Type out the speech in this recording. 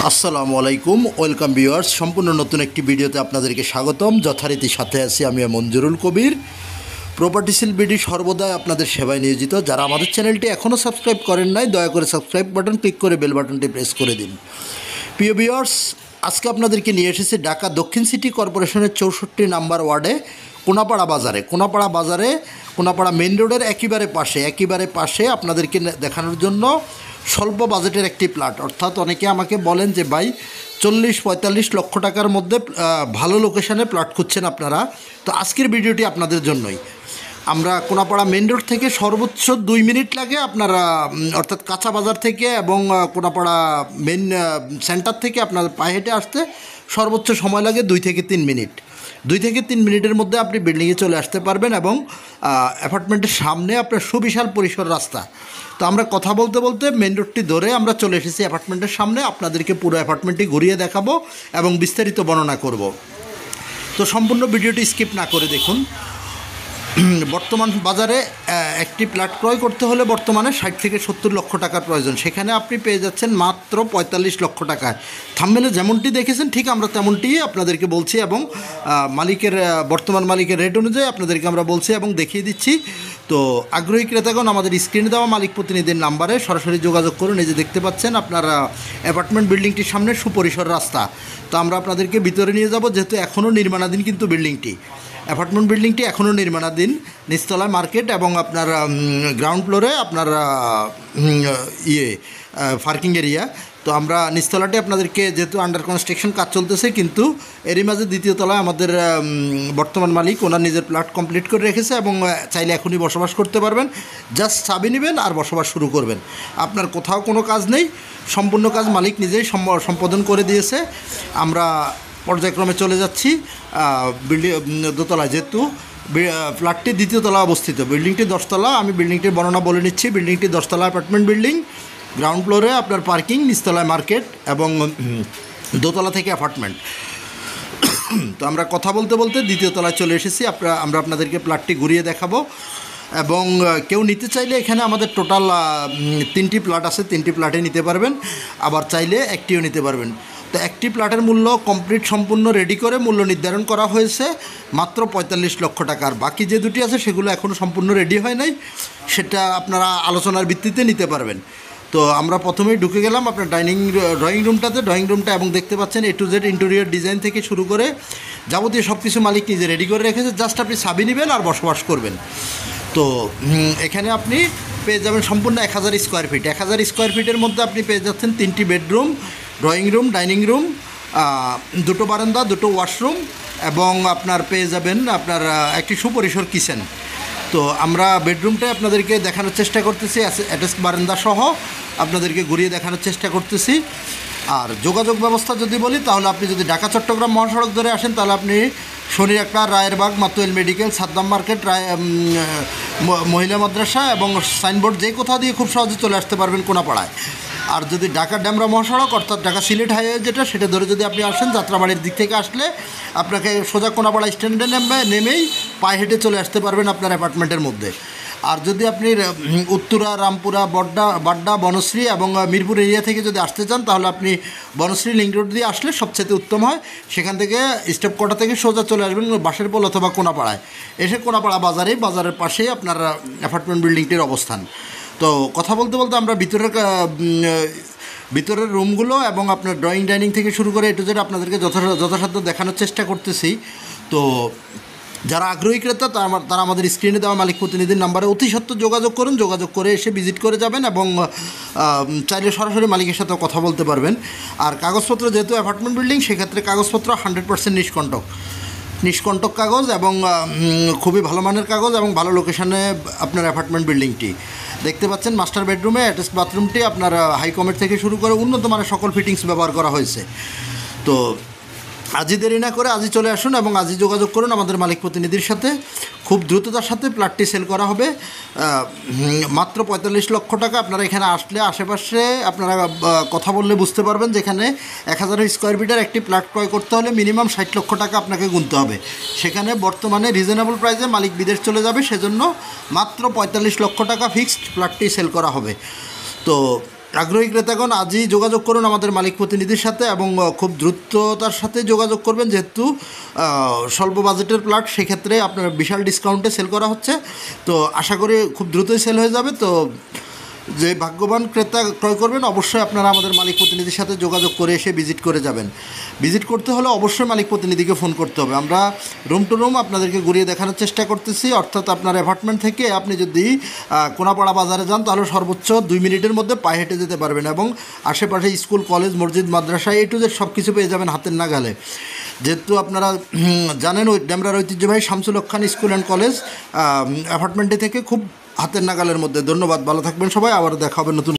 আসসালামু আলাইকুম, welcome viewers. সম্পূর্ণ নতুন একটি ভিডিওতে আপনাদেরকে স্বাগতম। যথারীতি সাথে আছি আমি মঞ্জুরুল কবির। প্রপার্টি সেল বিডি সর্বদাই আপনাদের সেবায় নিয়োজিত। যারা আমাদের চ্যানেলটি এখনও সাবস্ক্রাইব করেন নাই, দয়া করে সাবস্ক্রাইব বাটন ক্লিক করে বেল বাটনটি প্রেস করে দিন। প্রিয় ভিউয়ার্স, আজকে আপনাদেরকে নিয়ে এসেছি ঢাকা দক্ষিণ সিটি কর্পোরেশনের 64 নাম্বার ওয়ার্ডে কোনাপাড়া বাজারে কোনাপাড়া মেইন রোডের একেবারে পাশে আপনাদেরকে দেখানোর জন্য স্বল্প বাজেটের একটি প্লট। অর্থাৎ অনেকে আমাকে বলেন যে ভাই 40-45 লক্ষ টাকার মধ্যে ভালো লোকেশানে প্লট খুঁজছেন আপনারা, তো আজকের ভিডিওটি আপনাদের জন্যই। আমরা কোনাপাড়া মেইন রোড থেকে সর্বোচ্চ 2 মিনিট লাগে আপনারা, অর্থাৎ কাঁচা বাজার থেকে এবং কোনাপাড়া মেইন সেন্টার থেকে আপনার পায়ে হেঁটে আসতে সর্বোচ্চ সময় লাগে 2 থেকে 3 মিনিট। 2 থেকে 3 মিনিটের মধ্যে আপনি বিল্ডিংয়ে চলে আসতে পারবেন এবং অ্যাপার্টমেন্টের সামনে আপনার সুবিশাল পরিসর রাস্তা। তো আমরা কথা বলতে বলতে মেইন রোডটি ধরে আমরা চলে এসেছি অ্যাপার্টমেন্টের সামনে। আপনাদেরকে পুরো অ্যাপার্টমেন্টটি ঘুরিয়ে দেখাবো এবং বিস্তারিত বর্ণনা করব। তো সম্পূর্ণ ভিডিওটি স্কিপ না করে দেখুন। বর্তমান বাজারে একটি প্লট ক্রয় করতে হলে বর্তমানে 60 থেকে 70 লক্ষ টাকার প্রয়োজন। সেখানে আপনি পেয়ে যাচ্ছেন মাত্র 45 লক্ষ টাকায়। থাম্বনেলে যেমনটি দেখেছেন ঠিক আমরা তেমনটিই আপনাদেরকে বলছি এবং বর্তমান মালিকের রেট অনুযায়ী আপনাদেরকে আমরা বলছি এবং দেখিয়ে দিচ্ছি। তো আগ্রহী ক্রেতাগণ আমাদের স্ক্রিনে দেওয়া মালিক প্রতিনিধির নাম্বারে সরাসরি যোগাযোগ করুন। এই যে দেখতে পাচ্ছেন আপনার অ্যাপার্টমেন্ট বিল্ডিংটির সামনে সুপরিসর রাস্তা। তো আমরা আপনাদেরকে ভিতরে নিয়ে যাব, যেহেতু এখনও নির্মাণাধীন কিন্তু অ্যাপার্টমেন্ট বিল্ডিংটি এখনও নির্মাণাধীন। নিচতলায় মার্কেট এবং আপনার গ্রাউন্ড ফ্লোরে আপনার পার্কিং এরিয়া। তো আমরা নিচতলাটি আপনাদেরকে, যেহেতু আন্ডার কনস্ট্রাকশন কাজ চলতেছে, কিন্তু এরই মাঝে দ্বিতীয় তলায় আমাদের বর্তমান মালিক ওনার নিজের প্লট কমপ্লিট করে রেখেছে এবং চাইলে এখনই বসবাস করতে পারবেন। জাস্ট চাবি নেবেন আর বসবাস শুরু করবেন। আপনার কোথাও কোনো কাজ নেই, সম্পূর্ণ কাজ মালিক নিজেই সম্পাদন করে দিয়েছে। আমরা পর্যায়ক্রমে চলে যাচ্ছি দোতলায়, যেহেতু ফ্ল্যাটটি দ্বিতীয় তলা অবস্থিত, বিল্ডিংটি 10 তলা। আমি বিল্ডিংটির বর্ণনা বলে নিচ্ছি। বিল্ডিংটি 10 তলা অ্যাপার্টমেন্ট বিল্ডিং। গ্রাউন্ড ফ্লোরে আপনার পার্কিং, নিচতলায় মার্কেট এবং দোতলা থেকে অ্যাপার্টমেন্ট। তো আমরা কথা বলতে বলতে দ্বিতীয় তলায় চলে এসেছি। আমরা আপনাদেরকে প্লটটি ঘুরিয়ে দেখাবো এবং কেউ নিতে চাইলে এখানে আমাদের টোটাল 3টি প্লট আছে, 3টি প্লটে নিতে পারবেন, আবার চাইলে একটিও নিতে পারবেন। তো একটি প্লটের মূল্য সম্পূর্ণ রেডি করে মূল্য নির্ধারণ করা হয়েছে মাত্র 45 লক্ষ টাকার। বাকি যে দুটি আছে সেগুলো এখনও সম্পূর্ণ রেডি হয় নাই, সেটা আপনারা আলোচনার ভিত্তিতে নিতে পারবেন। তো আমরা প্রথমেই ঢুকে গেলাম আপনার ড্রয়িং রুমটা এবং দেখতে পাচ্ছেন A to Z interior design থেকে শুরু করে যাবতীয় সব কিছু মালিক নিজে রেডি করে রেখেছে। জাস্ট আপনি চাবি নেবেন আর বসবাস করবেন। তো এখানে আপনি পেয়ে যাবেন সম্পূর্ণ 1000 স্কোয়ার ফিট। 1000 স্কোয়ার ফিটের মধ্যে আপনি পেয়ে যাচ্ছেন 3টি bedroom, drawing room, dining room, 2টো বারান্দা, 2টো ওয়াশরুম এবং আপনার পেয়ে যাবেন আপনার একটি সুপরিসর কিচেন। তো আমরা বেডরুমটা আপনাদেরকে দেখানোর চেষ্টা করতেছি, অ্যাটাচ বারান্দা সহ আপনাদেরকে ঘুরিয়ে দেখানোর চেষ্টা করতেছি। আর যোগাযোগ ব্যবস্থা যদি বলি, তাহলে আপনি যদি ঢাকা চট্টগ্রাম মহাসড়ক ধরে আসেন, তাহলে আপনি শনিরআখড়া, রায়েরবাগ, মাতুয়েল মেডিকেল, সাদ্দাম মার্কেট, মহিলা মাদ্রাসা এবং সাইনবোর্ড যে কোথাও দিয়ে খুব সহজে চলে আসতে পারবেন কোনাপাড়ায়। আর যদি ঢাকা ড্যামরা মহাসড়ক অর্থাৎ ঢাকা সিলেট হাইওয়ে যেটা, সেটা ধরে যদি আপনি আসেন যাত্রাবাড়ির দিক থেকে আসলে আপনাকে সোজা কোনাপাড়া স্ট্যান্ডে নেমেই পায়ে হেঁটে চলে আসতে পারবেন আপনার অ্যাপার্টমেন্টের মধ্যে। আর যদি আপনি উত্তরা, রামপুরা, বাড্ডা, বনশ্রী এবং মিরপুর এরিয়া থেকে যদি আসতে চান, তাহলে আপনি বনশ্রী লিঙ্ক রোড দিয়ে আসলে সবচেয়ে উত্তম হয়। সেখান থেকে স্টেপ কোটা থেকে সোজা চলে আসবেন বাঁশের পোল অথবা কোনাপাড়ায়। এসে কোনাপাড়া বাজারের পাশেই আপনার অ্যাপার্টমেন্ট বিল্ডিংটির অবস্থান। তো কথা বলতে বলতে আমরা ভিতরের রুমগুলো এবং আপনার ড্রয়িং ডাইনিং থেকে শুরু করে A to Z আপনাদেরকে যথাসাধ্য দেখানোর চেষ্টা করতেছি। তো যারা আগ্রহী ক্রেতা তারা আমাদের স্ক্রিনে দেওয়া মালিক প্রতিনিধির নাম্বারে অতি সত্ত্বর যোগাযোগ করে এসে ভিজিট করে যাবেন এবং চাইলে সরাসরি মালিকের সাথে কথা বলতে পারবেন। আর কাগজপত্র, যেহেতু অ্যাপার্টমেন্ট বিল্ডিং, সেক্ষেত্রে কাগজপত্র 100% নিষ্কণ্টক কাগজ এবং খুবই ভালো মানের কাগজ এবং ভালো লোকেশানে আপনার অ্যাপার্টমেন্ট বিল্ডিংটি। দেখতে পাচ্ছেন মাস্টার বেডরুমে অ্যাটাচ বাথরুমটি আপনার হাইকমের থেকে শুরু করে উন্নত মানের সকল ফিটিংস ব্যবহার করা হয়েছে। তো আজই দেরি না করে আজই চলে আসুন এবং আজই যোগাযোগ করুন আমাদের মালিক প্রতিনিধির সাথে। খুব দ্রুততার সাথে প্লটটি সেল করা হবে মাত্র 45 লক্ষ টাকা। আপনারা এখানে আসলে আশেপাশে আপনারা কথা বললে বুঝতে পারবেন, যেখানে 1000 স্কোয়ার ফিটের একটি প্লট ক্রয় করতে হলে মিনিমাম 60 লক্ষ টাকা আপনাকে গুনতে হবে। সেখানে বর্তমানে রিজনেবল প্রাইসে মালিক বিদেশ চলে যাবে, সেজন্য মাত্র 45 লক্ষ টাকা ফিক্সড প্লটটি সেল করা হবে। তো আগ্রহী ক্রেতাগণ আজই যোগাযোগ করুন আমাদের মালিক প্রতিনিধির সাথে এবং খুব দ্রুততার সাথে যোগাযোগ করবেন, যেহেতু স্বল্প বাজেটের প্লট, সেক্ষেত্রে আপনার বিশাল ডিসকাউন্টে সেল করা হচ্ছে। তো আশা করি খুব দ্রুতই সেল হয়ে যাবে। তো যে ভাগ্যবান ক্রেতা ক্রয় করবেন অবশ্যই আপনারা আমাদের মালিক প্রতিনিধির সাথে যোগাযোগ করে এসে ভিজিট করে যাবেন। ভিজিট করতে হলে অবশ্যই মালিক প্রতিনিধিকে ফোন করতে হবে। আমরা রুম টু রুম আপনাদেরকে ঘুরিয়ে দেখানোর চেষ্টা করতেছি। অর্থাৎ আপনার অ্যাপার্টমেন্ট থেকে আপনি যদি কোনাপাড়া বাজারে যান তাহলে সর্বোচ্চ 2 মিনিটের মধ্যে পায়ে হেঁটে যেতে পারবেন এবং আশেপাশে স্কুল, কলেজ, মসজিদ, মাদ্রাসা A to Z সব কিছু পেয়ে যাবেন হাতের নাগালে। যেহেতু আপনারা জানেন ওই ডেমরার ঐতিহ্যবাহী শামসুল হক খান স্কুল অ্যান্ড কলেজ অ্যাপার্টমেন্টে থেকে খুব হাতের নাগালের মধ্যে। ধন্যবাদ, ভালো থাকবেন সবাই, আবার দেখা হবে নতুন।